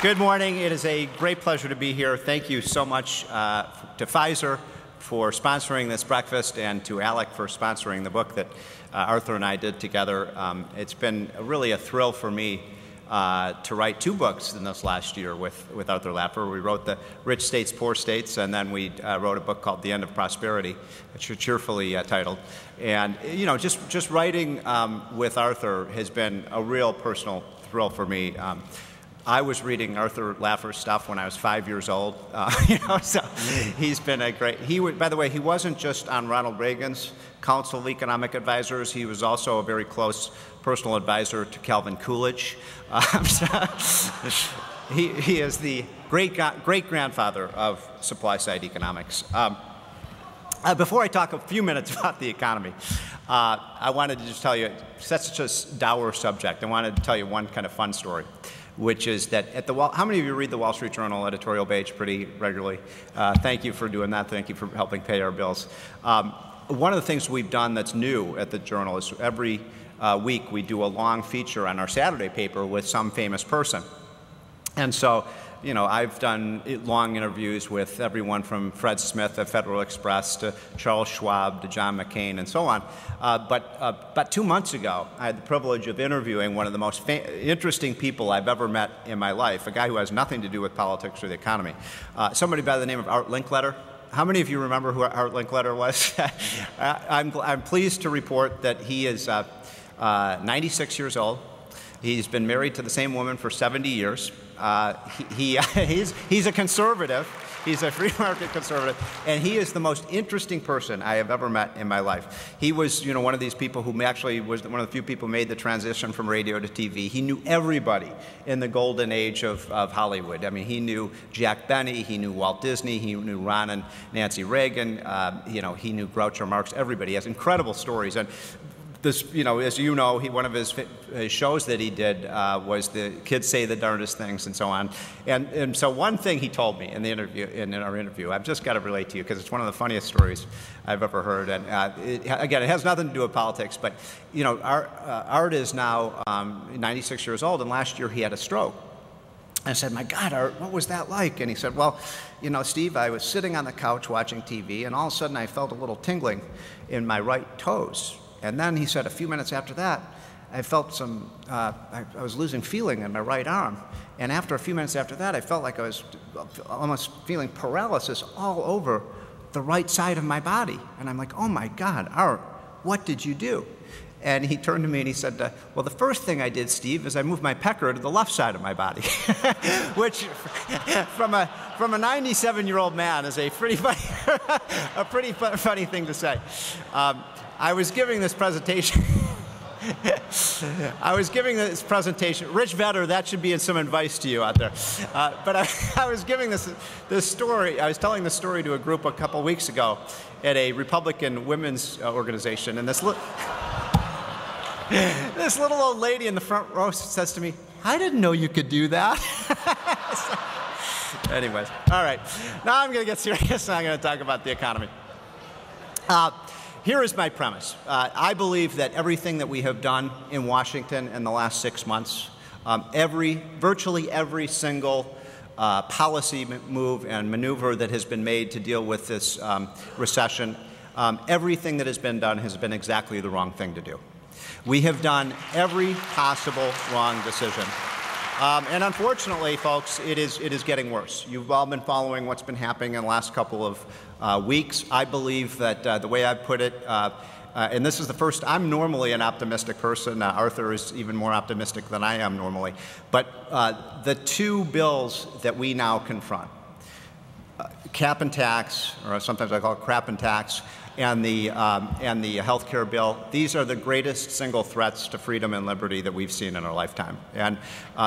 Good morning. It is a great pleasure to be here. Thank you so much to Pfizer for sponsoring this breakfast and to ALEC for sponsoring the book that Arthur and I did together. It's been really a thrill for me to write two books in this last year with Arthur Laffer. We wrote The Rich States, Poor States, and then we wrote a book called The End of Prosperity, which is cheerfully titled. And, you know, just writing with Arthur has been a real personal thrill for me. I was reading Arthur Laffer's stuff when I was 5 years old, so he's been a great, by the way, he wasn't just on Ronald Reagan's Council of Economic Advisors, he was also a very close personal advisor to Calvin Coolidge. He is the great-grandfather of supply-side economics. Before I talk a few minutes about the economy, I wanted to just tell you, that's such a dour subject, I wanted to tell you one kind of fun story, which is that at the how many of you read the Wall Street Journal editorial page pretty regularly? Thank you for doing that. Thank you for helping pay our bills. One of the things we've done that's new at the Journal is every week we do a long feature on our Saturday paper with some famous person. And so, you know, I've done long interviews with everyone from Fred Smith at Federal Express to Charles Schwab to John McCain and so on. But about 2 months ago, I had the privilege of interviewing one of the most interesting people I've ever met in my life, a guy who has nothing to do with politics or the economy, somebody by the name of Art Linkletter. How many of you remember who Art Linkletter was? I'm pleased to report that he is 96 years old. He's been married to the same woman for 70 years. He's a conservative. He's a free market conservative, and he is the most interesting person I have ever met in my life. He was, you know, one of these people who actually was one of the few people who made the transition from radio to TV. He knew everybody in the golden age of Hollywood. I mean, he knew Jack Benny, he knew Walt Disney, he knew Ron and Nancy Reagan, you know, he knew Groucho Marx, everybody. He has incredible stories. And this, you know, as you know, one of his shows that he did was the Kids Say the Darndest Things and so on. And so one thing he told me in our interview, I've just got to relate to you because it's one of the funniest stories I've ever heard. And again, it has nothing to do with politics, but you know, Art is now 96 years old, and last year he had a stroke. I said, my God, Art, what was that like? And he said, well, you know, Steve, I was sitting on the couch watching TV, and all of a sudden I felt a little tingling in my right toes. And then he said a few minutes after that, I felt some, I was losing feeling in my right arm. And after a few minutes after that, I felt like I was almost feeling paralysis all over the right side of my body. And I'm like, oh my God, Art, what did you do? And he turned to me and he said, well, the first thing I did, Steve, is I moved my pecker to the left side of my body, which from a 97-year-old man is a pretty funny thing to say. I was giving this presentation. Rich Vedder, that should be in some advice to you out there. But I was giving this story. I was telling this story to a group a couple weeks ago at a Republican women's organization, and this little old lady in the front row says to me, "I didn't know you could do that." So, anyways, all right. Now I'm going to get serious, and I'm going to talk about the economy. Here is my premise. I believe that everything that we have done in Washington in the last 6 months, virtually every single policy move and maneuver that has been made to deal with this recession, everything that has been done has been exactly the wrong thing to do. We have done every possible wrong decision. And unfortunately, folks, it is getting worse. You've all been following what's been happening in the last couple of weeks. I believe that the way I put it, and this is the first, I'm normally an optimistic person. Arthur is even more optimistic than I am normally. But the two bills that we now confront, cap and tax, or sometimes I call it crap and tax, and the health care bill, these are the greatest single threats to freedom and liberty that we've seen in our lifetime. And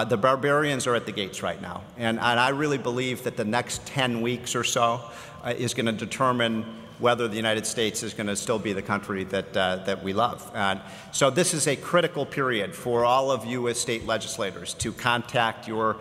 the barbarians are at the gates right now. And I really believe that the next 10 weeks or so is going to determine whether the United States is going to still be the country that we love. And so this is a critical period for all of you as state legislators to contact your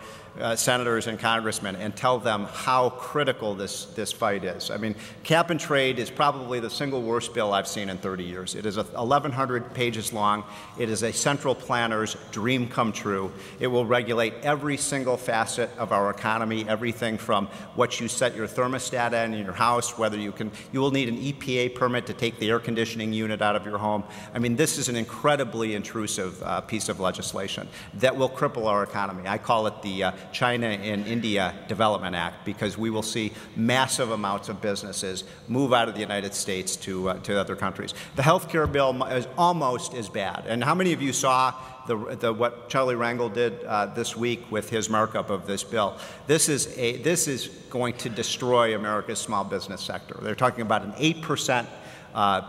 senators and congressmen and tell them how critical this fight is. I mean, cap and trade is probably the single worst bill I've seen in 30 years. It is 1,100 pages long. It is a central planner's dream come true. It will regulate every single facet of our economy, everything from what you set your thermostat in your house, whether you will need an EPA permit to take the air conditioning unit out of your home. I mean, this is an incredibly intrusive piece of legislation that will cripple our economy. I call it the China and India Development Act, because we will see massive amounts of businesses move out of the United States to other countries. The health care bill is almost as bad. And how many of you saw what Charlie Rangel did this week with his markup of this bill? This is going to destroy America's small business sector. They're talking about an 8%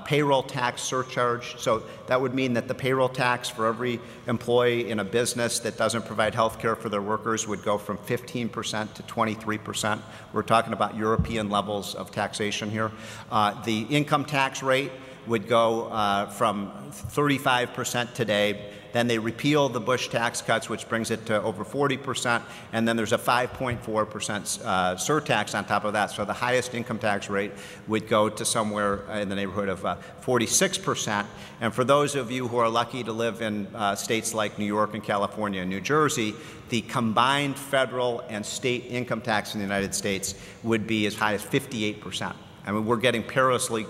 payroll tax surcharge. So that would mean that the payroll tax for every employee in a business that doesn't provide health care for their workers would go from 15% to 23%. We're talking about European levels of taxation here. The income tax rate would go from 35% today. Then they repeal the Bush tax cuts, which brings it to over 40%, and then there's a 5.4% surtax on top of that. So the highest income tax rate would go to somewhere in the neighborhood of 46%. And for those of you who are lucky to live in states like New York and California and New Jersey, the combined federal and state income tax in the United States would be as high as 58%. I mean, we're getting perilously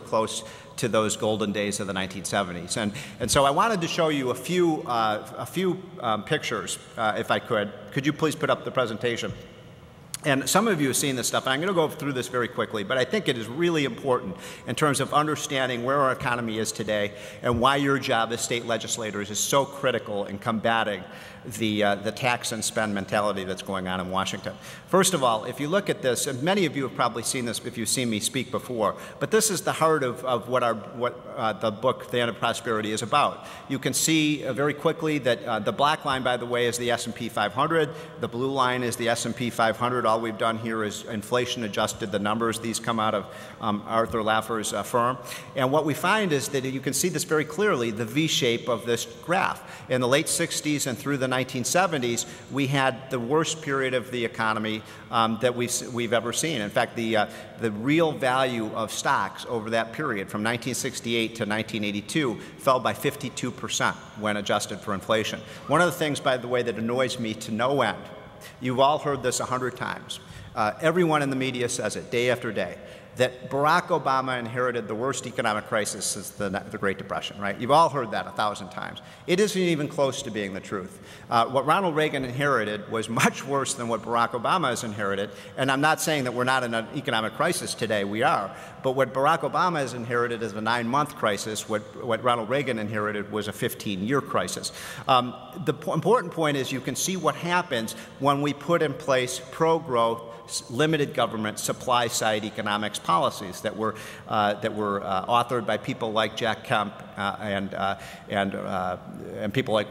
close to those golden days of the 1970s. And so I wanted to show you a few pictures, if I could. Could you please put up the presentation? And some of you have seen this stuff, and I'm going to go through this very quickly, but I think it is really important in terms of understanding where our economy is today and why your job as state legislators is so critical in combating the tax and spend mentality that's going on in Washington. First of all, if you look at this, and many of you have probably seen this if you've seen me speak before, but this is the heart of what the book, The End of Prosperity, is about. You can see very quickly that the black line, by the way, is the S&P 500. The blue line is the S&P 500. All we've done here is inflation adjusted the numbers. These come out of Arthur Laffer's firm. And what we find is that you can see this very clearly, the V shape of this graph. In the late 60s and through the 1970s, we had the worst period of the economy that we've ever seen. In fact, the real value of stocks over that period, from 1968 to 1982, fell by 52% when adjusted for inflation. One of the things, by the way, that annoys me to no end, you've all heard this 100 times. Everyone in the media says it day after day, that Barack Obama inherited the worst economic crisis since the Great Depression, right? You've all heard that 1,000 times. It isn't even close to being the truth. What Ronald Reagan inherited was much worse than what Barack Obama has inherited, and I'm not saying that we're not in an economic crisis today, we are, but what Barack Obama has inherited is a 9-month crisis. What Ronald Reagan inherited was a 15-year crisis. The important point is you can see what happens when we put in place pro-growth, limited government, supply-side economics policies that were authored by people like Jack Kemp and people like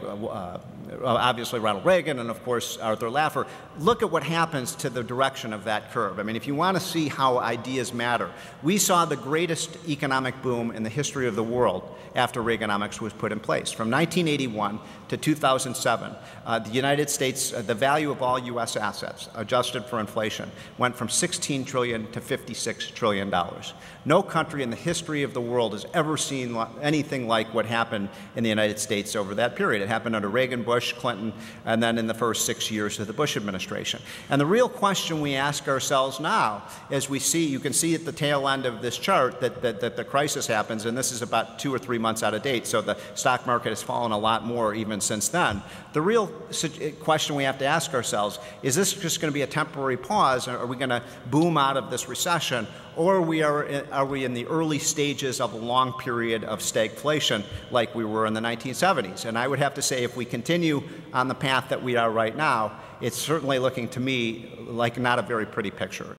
obviously Ronald Reagan and, of course, Arthur Laffer. Look at what happens to the direction of that curve. I mean, if you want to see how ideas matter, we saw the greatest economic boom in the history of the world after Reaganomics was put in place. From 1981 to 2007, the United States, the value of all U.S. assets, adjusted for inflation, went from $16 trillion to $56 trillion. No country in the history of the world has ever seen anything like what happened in the United States over that period. It happened under Reagan, Bush, Clinton, and then in the first 6 years of the Bush administration. And the real question we ask ourselves now, as we see, you can see at the tail end of this chart that the crisis happens, and this is about 2 or 3 months out of date, so the stock market has fallen a lot more even since then. The real question we have to ask ourselves, is this just going to be a temporary pause? Are we going to boom out of this recession? Or are we in the early stages of a long period of stagflation like we were in the 1970s? And I would have to say, if we continue on the path that we are right now, it's certainly looking to me like not a very pretty picture.